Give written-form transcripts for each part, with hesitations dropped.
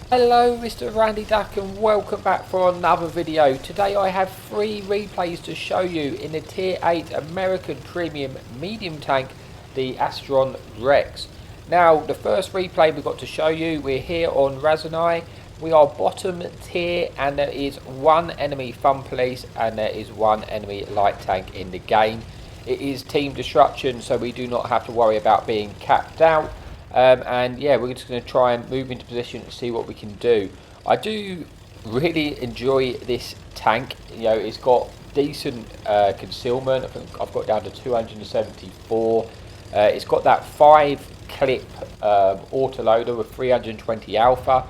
Hello Mr. Randy Duck and welcome back for another video. Today I have 3 replays to show you in the Tier 8 American Premium Medium Tank, the Astron Rex. Now the first replay we've got to show you, we're here on Razanai. We are bottom tier and there is 1 enemy Fun Police and there is 1 enemy light tank in the game. It is team destruction, so we do not have to worry about being capped out. And yeah, we're just going to try and move into position and see what we can do. I do really enjoy this tank. You know, it's got decent concealment. I think I've got down to 274. It's got that 5 clip autoloader with 320 alpha.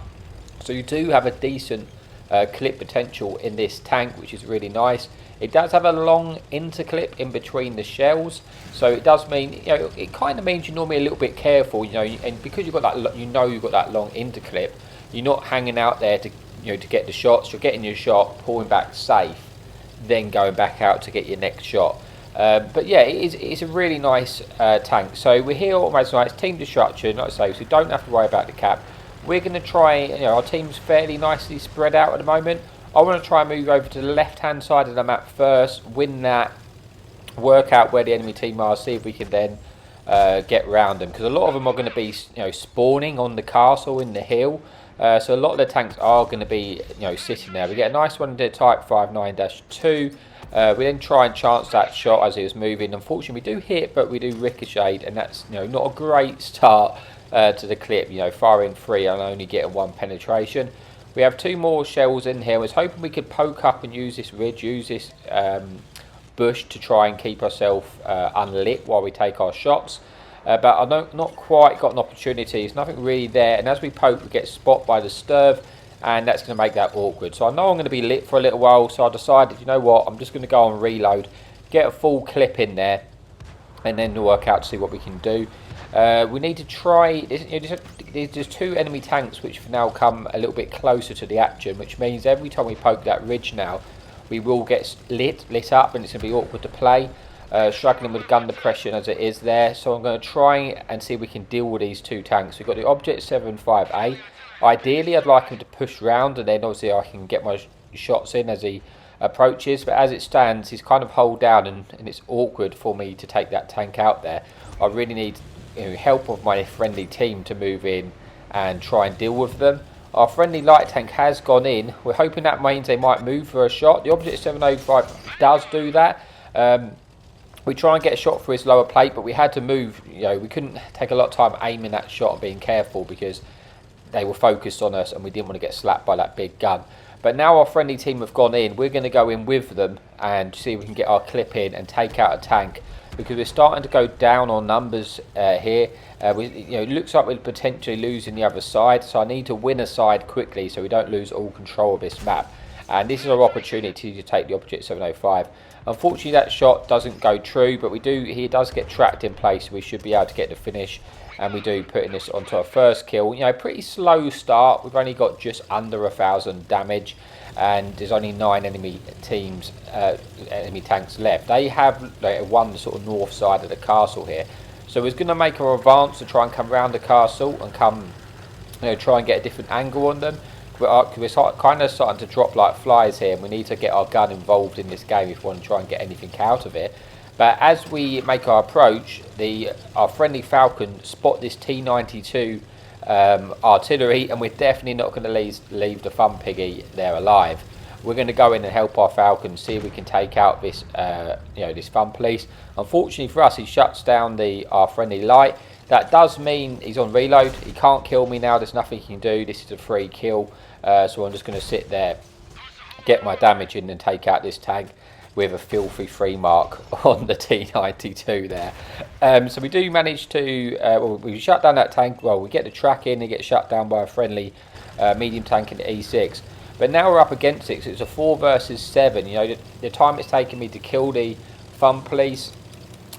So you do have a decent clip potential in this tank, which is really nice. It does have a long interclip in between the shells, so it does mean, you know, it kind of means you're normally a little bit careful, you know, and because you've got that, you know, you've got that long interclip, you're not hanging out there to, you know, to get the shots. You're getting your shot, pulling back safe, then going back out to get your next shot. But yeah, it's a really nice tank. So we're here almost like it's team destruction, like I say, so you don't have to worry about the cap. We're going to try, you know, our team's fairly nicely spread out at the moment. I want to try and move over to the left hand side of the map first, win that, work out where the enemy team are, see if we can then get around them, because a lot of them are going to be, you know, spawning on the castle in the hill. So a lot of the tanks are going to be, you know, sitting there. We get a nice one in the Type 59-2. We then try and chance that shot as he was moving. Unfortunately, we do hit, but we do ricochet, and that's, you know, not a great start to the clip. You know, firing 3 and only getting 1 penetration. We have 2 more shells in here. I was hoping we could poke up and use this ridge, use this bush to try and keep ourselves unlit while we take our shots. But I've not quite got an opportunity. There's nothing really there. And as we poke, we get spotted by the sturv, and that's going to make that awkward. So I know I'm going to be lit for a little while, so I decided, you know what, I'm just going to go and reload, get a full clip in there, and then work out to see what we can do. We need to try, you know, there's 2 enemy tanks which have now come a little bit closer to the action, which means every time we poke that ridge now, we will get lit up, and it's going to be awkward to play. Struggling with gun depression as it is there, so I'm going to try and see if we can deal with these 2 tanks. We've got the Object 75A. Ideally, I'd like him to push round, and then obviously I can get my shots in as he approaches, but as it stands, he's kind of hold down, and it's awkward for me to take that tank out there. I really need, you know, help of my friendly team to move in and try and deal with them. Our friendly light tank has gone in. We're hoping that means they might move for a shot. The Object 705 does do that. We try and get a shot for his lower plate, but we had to move. You know, we couldn't take a lot of time aiming that shot and being careful because they were focused on us and we didn't want to get slapped by that big gun. But now our friendly team have gone in. We're going to go in with them and see if we can get our clip in and take out a tank, because we're starting to go down on numbers here. You know, it looks like we're potentially losing the other side, so I need to win a side quickly so we don't lose all control of this map. And this is our opportunity to take the Object 705. Unfortunately, that shot doesn't go true, but he does get trapped in place, so we should be able to get the finish. And we do, putting this onto our first kill. You know, pretty slow start. We've only got just under 1,000 damage, and there's only 9 enemy teams, enemy tanks left. They have like, won sort of north side of the castle here, so we're going to make our advance to try and come around the castle and come, you know, try and get a different angle on them. We're kind of starting to drop like flies here, and we need to get our gun involved in this game if we want to try and get anything out of it. But as we make our approach, our friendly Falcon spot this T92 artillery, and we're definitely not going to leave the Fun Piggy there alive. We're going to go in and help our Falcon, see if we can take out this, you know, this Fun Police. Unfortunately for us, he shuts down our friendly light. That does mean he's on reload. He can't kill me now. There's nothing he can do. This is a free kill, so I'm just going to sit there, get my damage in, and take out this tank with a filthy 3 mark on the T92 there. So we do manage to, well, we shut down that tank. Well, we get the track in and get shut down by a friendly medium tank in the E6. But now we're up against it, so it's a 4 versus 7. You know, the time it's taken me to kill the Fun Police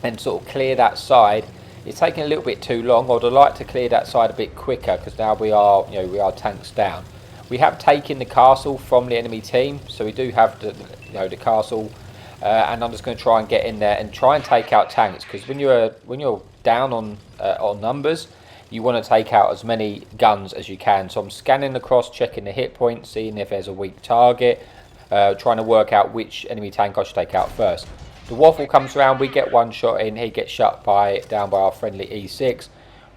and sort of clear that side, it's taking a little bit too long. I would have liked to clear that side a bit quicker, because now we are, you know, we are tanks down. We have taken the castle from the enemy team, so we do have the, you know, the castle. And I'm just going to try and get in there and try and take out tanks, because when you're down on numbers, you want to take out as many guns as you can. So I'm scanning across, checking the hit points, seeing if there's a weak target, trying to work out which enemy tank I should take out first. The waffle comes around, we get one shot in, he gets shut down by our friendly E6.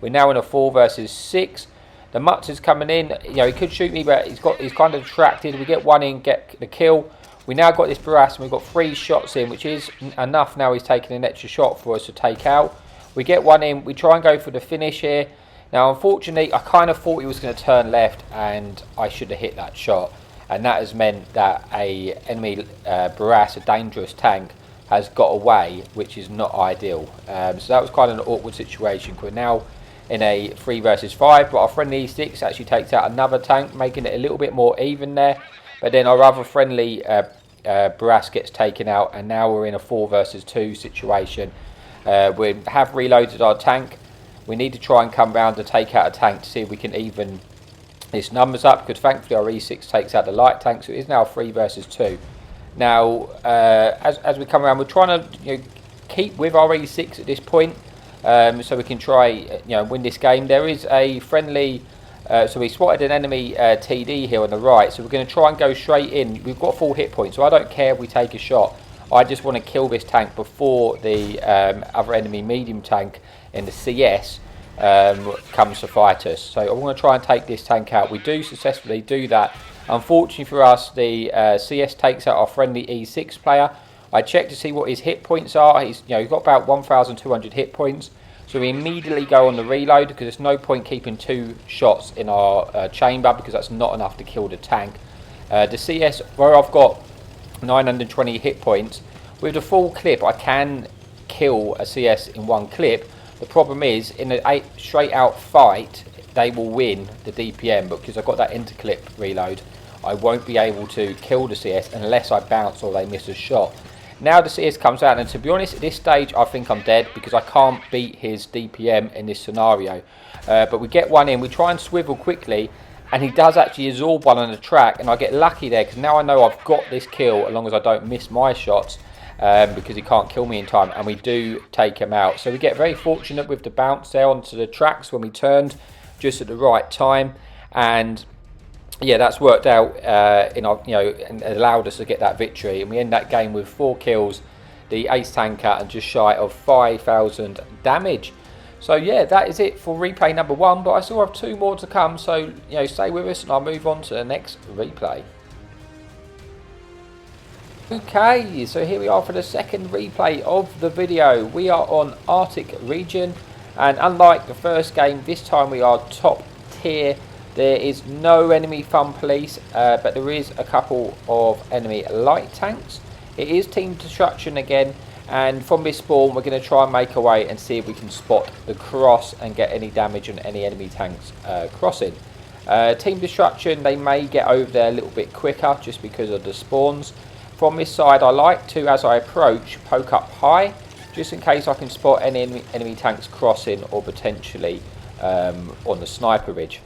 We're now in a 4 versus 6. The Mutz is coming in. You know, he could shoot me, but he's kind of distracted. We get one in, get the kill. We now got this Barras, and we've got 3 shots in, which is enough. Now he's taking an extra shot for us to take out. We get one in. We try and go for the finish here. Now, unfortunately, I kind of thought he was going to turn left, and I should have hit that shot. And that has meant that a enemy Barras, a dangerous tank, has got away, which is not ideal. So that was kind of an awkward situation. We're now in a 3 versus 5, but our friendly E6 actually takes out another tank, making it a little bit more even there. But then our other friendly Barras gets taken out, and now we're in a 4 versus 2 situation. We have reloaded our tank. We need to try and come round to take out a tank to see if we can even this numbers up, because thankfully our E6 takes out the light tank, so it is now 3 versus 2. Now, as we come around, we're trying to keep with our E6 at this point. So we can try win this game. There is a friendly so we spotted an enemy TD here on the right, so we're going to try and go straight in. We've got full hit points, so I don't care if we take a shot. I just want to kill this tank before the other enemy medium tank in the CS comes to fight us. So I want to try and take this tank out. We do successfully do that. Unfortunately for us, the CS takes out our friendly E6 player. I checked to see what his hit points are. He's got about 1,200 hit points. So we immediately go on the reload, because there's no point keeping 2 shots in our chamber, because that's not enough to kill the tank. The CS, where I've got 920 hit points, with a full clip I can kill a CS in 1 clip. The problem is, in a straight out fight, they will win the DPM, but because I've got that interclip reload, I won't be able to kill the CS unless I bounce or they miss a shot. Now the CS comes out, and to be honest, at this stage I think I'm dead, because I can't beat his DPM in this scenario. But we get one in, we try and swivel quickly, and he does actually absorb one on the track, and I get lucky there, because now I know I've got this kill as long as I don't miss my shots, because he can't kill me in time, and we do take him out. So we get very fortunate with the bounce there onto the tracks when we turned just at the right time, and yeah, that's worked out and allowed us to get that victory, and we end that game with 4 kills, the ace tanker, and just shy of 5,000 damage. So yeah, that is it for replay number 1, but I still have 2 more to come, so stay with us and I'll move on to the next replay. Okay, so here we are for the second replay of the video. We are on Arctic region, and unlike the first game, this time we are top tier. There is no enemy fun police, but there is a couple of enemy light tanks. It is team destruction again, and from this spawn we're going to try and make our way and see if we can spot the cross and get any damage on any enemy tanks crossing. Team destruction, they may get over there a little bit quicker just because of the spawns. From this side, I like to, as I approach, poke up high, just in case I can spot any enemy tanks crossing, or potentially on the sniper ridge.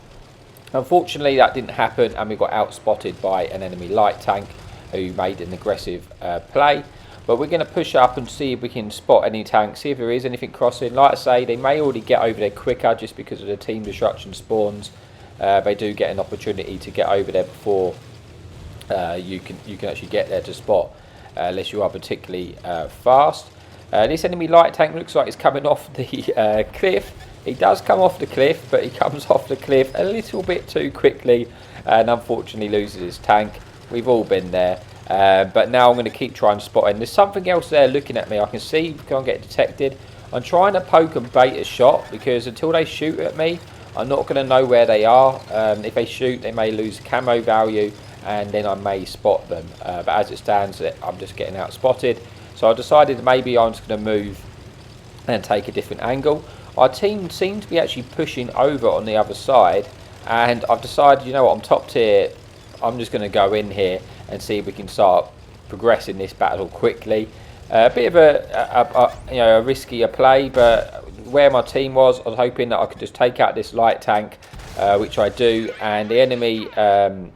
Unfortunately, that didn't happen, and we got outspotted by an enemy light tank who made an aggressive play. But we're going to push up and see if we can spot any tanks, see if there is anything crossing. Like I say, they may already get over there quicker just because of the team destruction spawns. They do get an opportunity to get over there before you can actually get there to spot, unless you are particularly fast. This enemy light tank looks like it's coming off the cliff. He does come off the cliff, but he comes off the cliff a little bit too quickly and unfortunately loses his tank. We've all been there. But now I'm going to keep trying to spot him. There's something else there looking at me. I can see if I can't get detected. I'm trying to poke and bait a shot, because until they shoot at me, I'm not going to know where they are. If they shoot, they may lose camo value, and then I may spot them. But as it stands, I'm just getting out spotted. So I decided maybe I'm just going to move and take a different angle. Our team seemed to be actually pushing over on the other side, and I've decided, you know what, I'm top tier. I'm just going to go in here and see if we can start progressing this battle quickly. A bit of a riskier play, but where my team was, I was hoping that I could just take out this light tank, which I do, and the enemy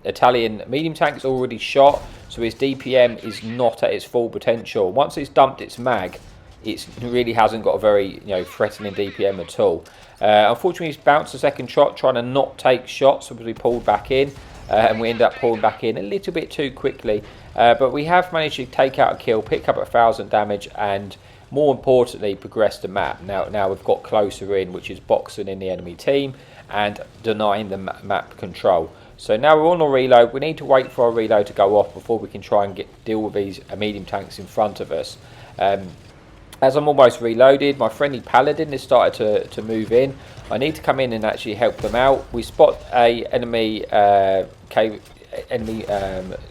Italian medium tank is already shot, so his DPM is not at its full potential. Once it's dumped its mag, it really hasn't got a very threatening DPM at all. Unfortunately, he's bounced the second shot, trying to not take shots because we pulled back in, and we ended up pulling back in a little bit too quickly. But we have managed to take out a kill, pick up 1,000 damage, and more importantly, progress the map. Now we've got closer in, which is boxing in the enemy team and denying the map control. So now we're on a reload. We need to wait for our reload to go off before we can try and deal with these medium tanks in front of us. As I'm almost reloaded, my friendly paladin has started to move in. I need to come in and actually help them out. We spot a enemy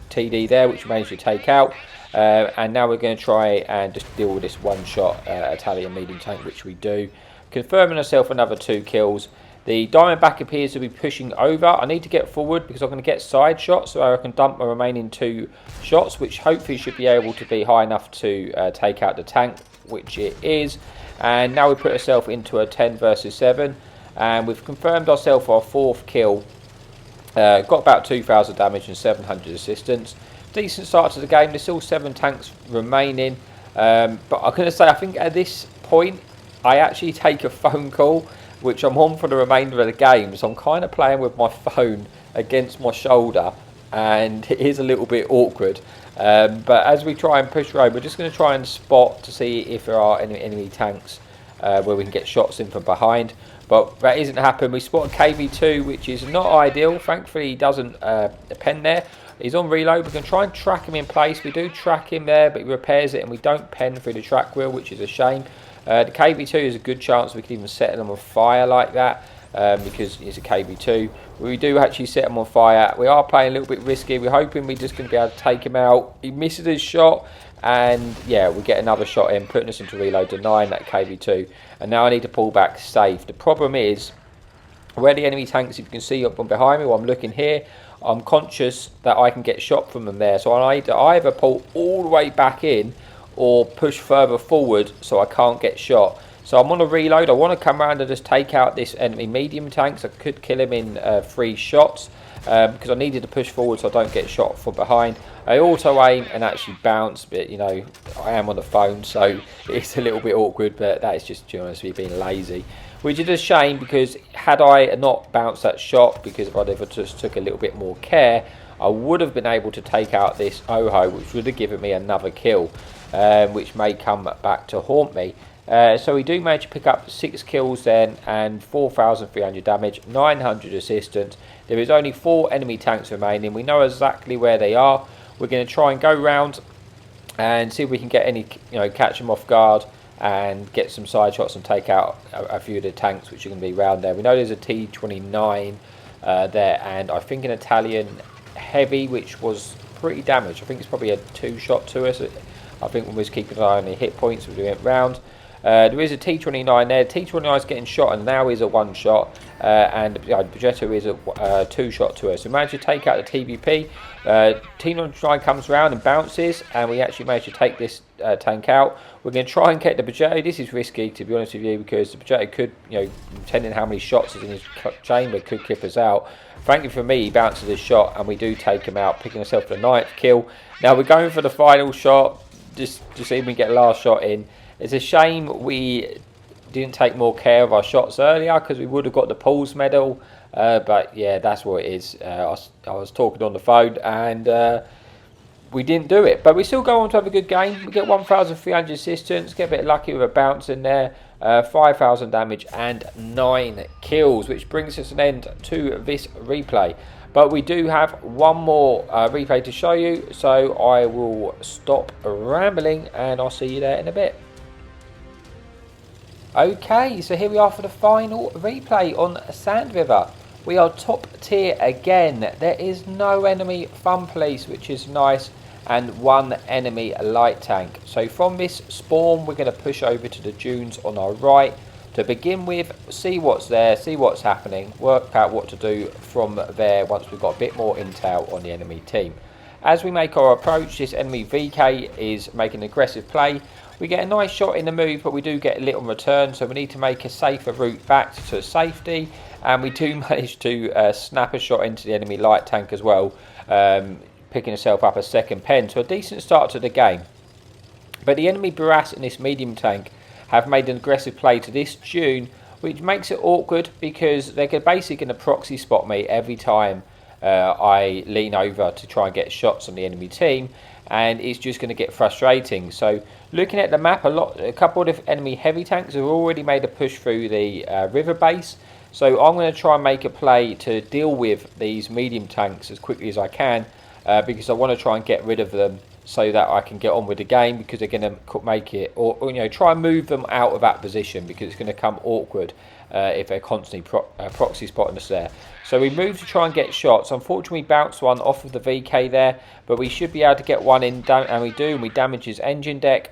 TD there, which we managed to take out. And now we're going to try and just deal with this one-shot Italian medium tank, which we do. Confirming ourselves another 2 kills. The Diamondback appears to be pushing over. I need to get forward because I'm going to get side shots so I can dump my remaining 2 shots, which hopefully should be able to be high enough to take out the tank, which it is. And now we put ourselves into a 10 versus 7, and we've confirmed ourselves our 4th kill. Got about 2,000 damage and 700 assistance. Decent start to the game. There's still 7 tanks remaining, but I'm going to say I think at this point I actually take a phone call, which I'm on for the remainder of the game. So I'm kind of playing with my phone against my shoulder, and it is a little bit awkward. But as we try and push road, we're just going to try and spot to see if there are any enemy tanks where we can get shots in from behind. But that isn't happening. We spot a KV2, which is not ideal. Thankfully, he doesn't pen there. He's on reload. We can try and track him in place. We do track him there, but he repairs it, and we don't pen through the track wheel, which is a shame. The KV2 is a good chance we could even set them on fire like that, because it's a KV2. We do actually set him on fire. We are playing a little bit risky. We're hoping we're just going to be able to take him out. He misses his shot, and yeah, we get another shot in, putting us into reload, denying that KV2. And now I need to pull back safe. The problem is, where the enemy tanks, if you can see up on behind me, while I'm looking here, I'm conscious that I can get shot from them there. So I need to either pull all the way back in or push further forward so I can't get shot. So I'm on a reload. I want to come around and just take out this enemy medium tank. So I could kill him in 3 shots because I needed to push forward so I don't get shot from behind. I auto aim and actually bounce, but you know, I am on the phone, so it's a little bit awkward, but that is just, to be honest, me being lazy. Which is a shame, because had I not bounced that shot, because if I'd ever just took a little bit more care, I would have been able to take out this Oho, which would have given me another kill, which may come back to haunt me. So we do manage to pick up 6 kills then, and 4,300 damage, 900 assistance. There is only 4 enemy tanks remaining. We know exactly where they are. We're going to try and go round and see if we can get any, catch them off guard and get some side shots and take out a few of the tanks which are going to be round there. We know there's a T29 there, and I think an Italian heavy which was pretty damaged. I think it's probably a 2-shot to us. I think when we was keeping an eye on the hit points, we went round. There is a T29 there. T29 is getting shot, and now is a 1-shot, and Progetto is a 2-shot to us. So we managed to take out the TVP. T29 comes around and bounces, and we actually managed to take this tank out. We're going to try and get the Progetto. This is risky, to be honest with you, because the Progetto could, depending on how many shots is in his chamber, could clip us out. Thankfully for me, he bounces his shot, and we do take him out, picking ourselves the 9th kill. Now we're going for the final shot, just to see if we can get the last shot in. It's a shame we didn't take more care of our shots earlier, because we would have got the Paul's medal. But yeah, that's what it is. I was talking on the phone, and we didn't do it. But we still go on to have a good game. We get 1,300 assistance, get a bit lucky with a bounce in there, 5,000 damage and 9 kills, which brings us an end to this replay. But we do have one more replay to show you, so I will stop rambling and I'll see you there in a bit. Okay, so here we are for the final replay on Sand River. We are top tier again. There is no enemy fun police, which is nice, and 1 enemy light tank. So from this spawn, we're going to push over to the dunes on our right to begin with, see what's there, see what's happening, work out what to do from there once we've got a bit more intel on the enemy team. As we make our approach, this enemy VK is making an aggressive play. We get a nice shot in the move, but we do get a little return, so we need to make a safer route back to safety. And we do manage to snap a shot into the enemy light tank as well, picking herself up a 2nd pen. So a decent start to the game. But the enemy Barras and this medium tank have made an aggressive play to this dune which makes it awkward because they're basically going to proxy spot me every time I lean over to try and get shots on the enemy team, and it's just going to get frustrating. So looking at the map, a couple of enemy heavy tanks have already made a push through the river base. So I'm going to try and make a play to deal with these medium tanks as quickly as I can, because I want to try and get rid of them so that I can get on with the game, because they're going to make it, or you know, try and move them out of that position, because it's going to come awkward if they're constantly proxy spotting us there. So we move to try and get shots. Unfortunately, we bounced one off of the VK there, but we should be able to get one in, and we do, and we damage his engine deck.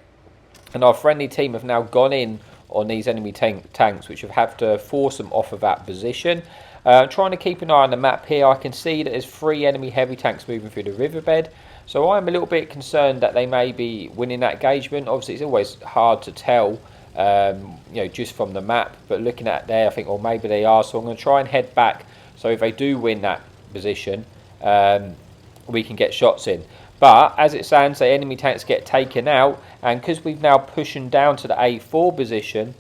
And our friendly team have now gone in on these enemy tanks, which have to force them off of that position. Trying to keep an eye on the map here, I can see that there's 3 enemy heavy tanks moving through the riverbed. So I'm a little bit concerned that they may be winning that engagement. Obviously, it's always hard to tell, you know, just from the map. But looking at there, I think, or maybe they are. So I'm going to try and head back. So if they do win that position, we can get shots in. But as it stands, the enemy tanks get taken out, and because we've now pushed them down to the A4 position,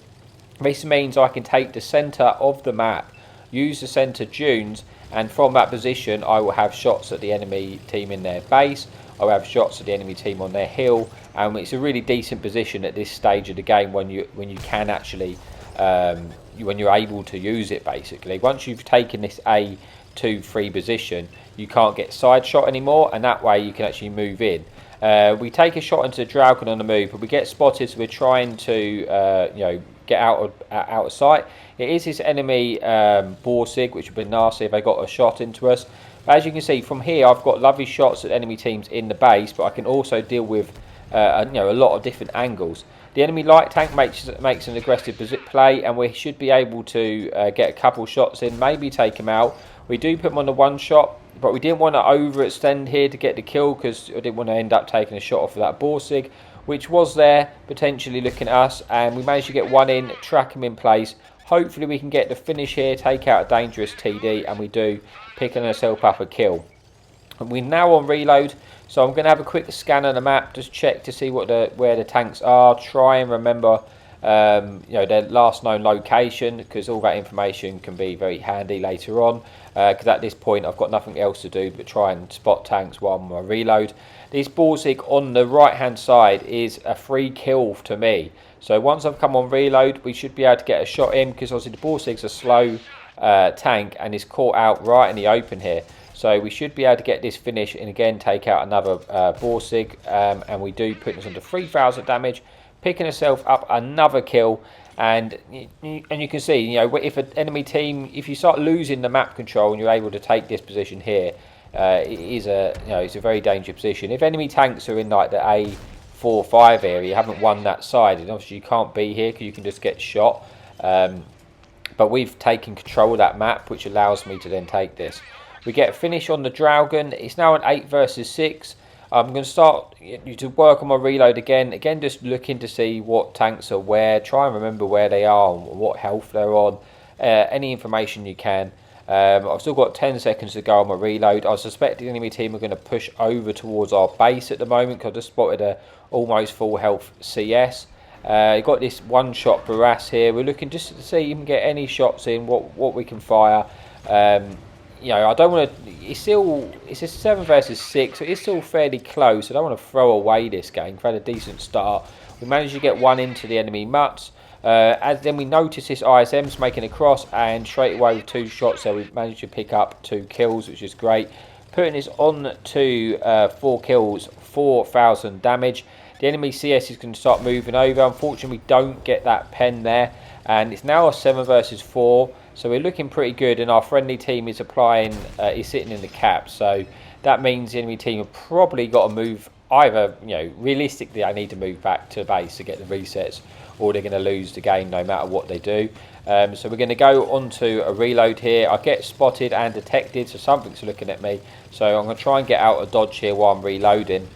this means I can take the centre of the map, use the centre dunes, and from that position I will have shots at the enemy team in their base. I will have shots at the enemy team on their hill, and it's a really decent position at this stage of the game when you can actually when you're able to use it. Basically, once you've taken this A2-3 position, you can't get side shot anymore, and that way you can actually move in. We take a shot into the Dragon on the move, but we get spotted, so we're trying to you know, get out of sight. It is his enemy Borsig, which would be nasty if they got a shot into us. But as you can see from here, I've got lovely shots at enemy teams in the base, but I can also deal with you know, a lot of different angles. The enemy light tank makes an aggressive play, and we should be able to get a couple shots in, maybe take him out. We do put him on the one shot, but we didn't want to overextend here to get the kill, because I didn't want to end up taking a shot off of that Borsig, which was there potentially looking at us, and we managed to get one in, track him in place. Hopefully we can get the finish here, take out a dangerous TD, and we do, picking ourselves up a kill. And we're now on reload, so I'm going to have a quick scan of the map, just check to see where the tanks are, try and remember you know, their last known location, because all that information can be very handy later on, because at this point I've got nothing else to do but try and spot tanks while I'm on reload. This Borsig on the right hand side is a free kill to me, so once I've come on reload we should be able to get a shot in, because obviously the Borsig's a slow tank and is caught out right in the open here. So we should be able to get this finish and again take out another Borsig, and we do put us under 3,000 damage, picking ourselves up another kill. And you can see, you know, if an enemy team, if you start losing the map control and you're able to take this position here, it is it's a very dangerous position. If enemy tanks are in like the A4-5 area, you haven't won that side, and obviously you can't be here because you can just get shot. But we've taken control of that map, which allows me to then take this. We get a finish on the Dragon. It's now an 8 versus 6. I'm going to start to work on my reload again. Again, just looking to see what tanks are where. Try and remember where they are and what health they're on. Any information you can. I've still got 10 seconds to go on my reload. I suspect the enemy team are going to push over towards our base at the moment, because I just spotted a almost full health CS. You've got this one-shot Barras here. We're looking just to see if you can get any shots in, what we can fire. You know, I don't want to. It's a 7 versus 6, so it's still fairly close. I don't want to throw away this game. We've had a decent start. We managed to get one into the enemy mutts. As then we notice this ISM's making a cross, and straight away with 2 shots there, we managed to pick up 2 kills, which is great. Putting this on to 4 kills, 4,000 damage. The enemy CS is going to start moving over. Unfortunately, we don't get that pen there, and it's now a 7 versus 4. So we're looking pretty good, and our friendly team is applying, is sitting in the cap. So that means the enemy team have probably got to move either, you know, realistically they need to move back to base to get the resets, or they're going to lose the game no matter what they do. So we're going to go on to a reload here. I get spotted and detected, so something's looking at me. So I'm going to try and get out of dodge here while I'm reloading,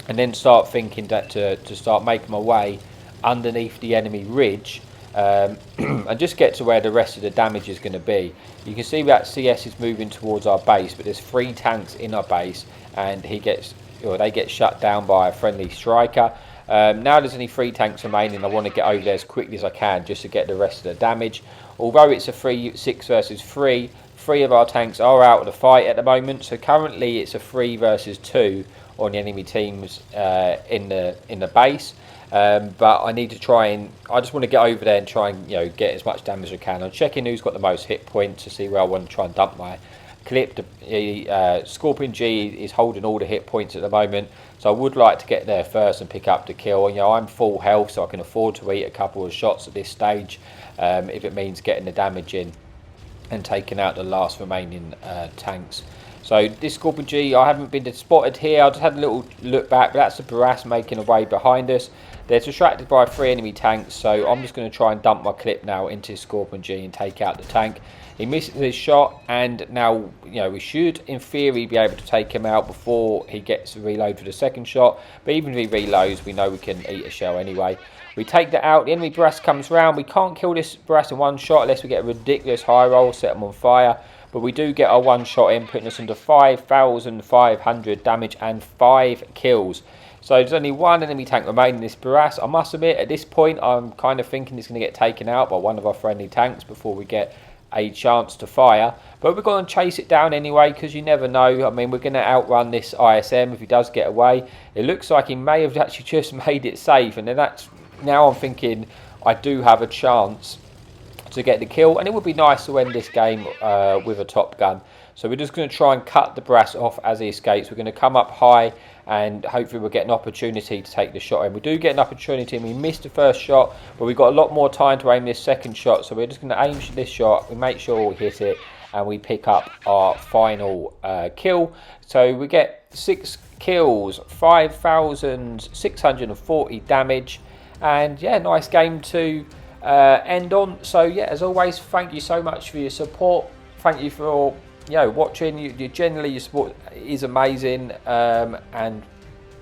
and then start thinking that to start making my way underneath the enemy ridge. And just get to where the rest of the damage is going to be. You can see that CS is moving towards our base, but there's 3 tanks in our base, and they get shut down by a friendly striker. Now there's only 3 tanks remaining. I want to get over there as quickly as I can just to get the rest of the damage. Although it's a 6 versus 3, 3 of our tanks are out of the fight at the moment. So currently it's a 3 versus 2 on the enemy teams in the base. But I need to try and I just want to get over there and try and get as much damage as I can. I'm checking who's got the most hit points to see where I want to try and dump my clip. Scorpion G is holding all the hit points at the moment, so I would like to get there first and pick up the kill. I'm full health, so I can afford to eat a couple of shots at this stage, if it means getting the damage in and taking out the last remaining tanks. So this Scorpion G, I haven't been spotted here. I just had a little look back, but that's the Barras making a way behind us. They're distracted by 3 enemy tanks, so I'm just going to try and dump my clip now into Scorpion G and take out the tank. He misses his shot, and now we should in theory be able to take him out before he gets to reload for the second shot. But even if he reloads, we know we can eat a shell anyway. We take that out. The enemy Barras comes round. We can't kill this Barras in one shot unless we get a ridiculous high roll, set him on fire. But we do get our one shot in, putting us into 5,500 damage and 5 kills. So there's only 1 enemy tank remaining in this Barras. I must admit, at this point, I'm kind of thinking it's going to get taken out by one of our friendly tanks before we get a chance to fire. But we're going to chase it down anyway, because you never know. I mean, we're going to outrun this ISM if he does get away. It looks like he may have actually just made it safe. And then now I'm thinking I do have a chance to get the kill, and it would be nice to end this game with a top gun. So we're just going to try and cut the Barras off as he escapes. We're going to come up high, and hopefully we'll get an opportunity to take the shot in. We do get an opportunity, and we missed the first shot, but we've got a lot more time to aim this second shot. So we're just going to aim this shot, we make sure we hit it, and we pick up our final kill. So we get 6 kills, 5,640 damage, and yeah, nice game to end on. So yeah, as always, thank you so much for your support. Thank you for watching. Generally your support is amazing, and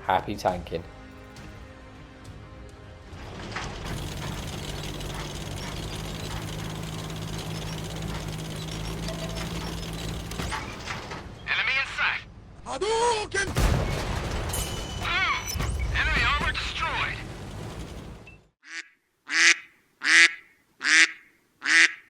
happy tanking. Enemy in sight. Hadouken!